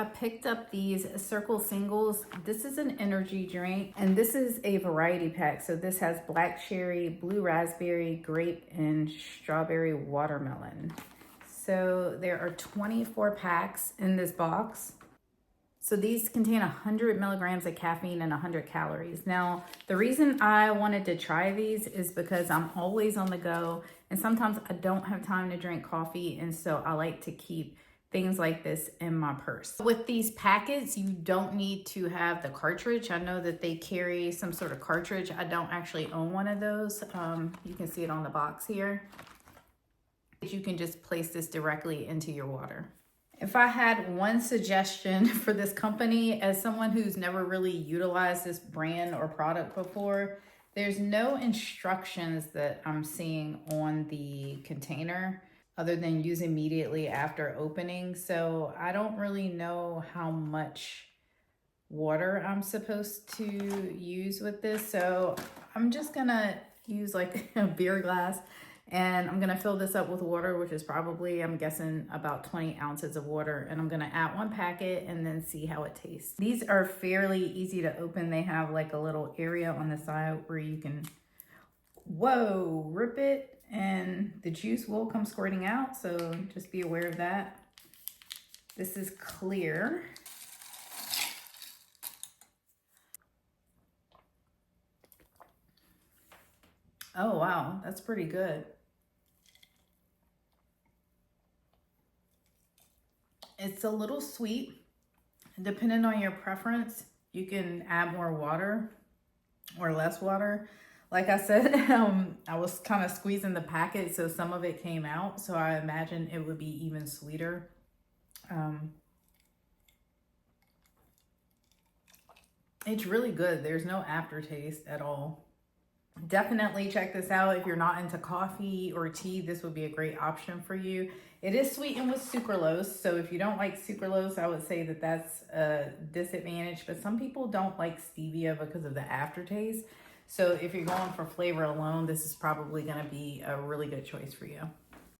I picked up these Cirkul singles. This is an energy drink, and this is a variety pack. So this has black cherry, blue raspberry, grape, and strawberry watermelon. So there are 24 packs in this box. So these contain 100 milligrams of caffeine and 100 calories. Now, the reason I wanted to try these is because I'm always on the go, and sometimes I don't have time to drink coffee, and so I like to keep things like this in my purse. With these packets, you don't need to have the cartridge. I know that they carry some sort of cartridge. I don't actually own one of those. You can see it on the box here. You can just place this directly into your water. If I had one suggestion for this company, as someone who's never really utilized this brand or product before, there's no instructions that I'm seeing on the container other than use immediately after opening. So I don't really know how much water I'm supposed to use with this. So I'm just gonna use like a beer glass, and I'm gonna fill this up with water, which is probably, I'm guessing, about 20 ounces of water. And I'm gonna add one packet and then see how it tastes. These are fairly easy to open. They have like a little area on the side where you can, whoa, rip it, and the juice will come squirting out. So just be aware of that. This is clear. Oh, wow, that's pretty good. It's a little sweet. Depending on your preference, you can add more water or less water. Like I said, I was kind of squeezing the packet, so some of it came out. So I imagine it would be even sweeter. It's really good. There's no aftertaste at all. Definitely check this out. If you're not into coffee or tea, this would be a great option for you. It is sweetened with sucralose, so if you don't like sucralose, I would say that that's a disadvantage. But some people don't like stevia because of the aftertaste. So if you're going for flavor alone, this is probably going to be a really good choice for you.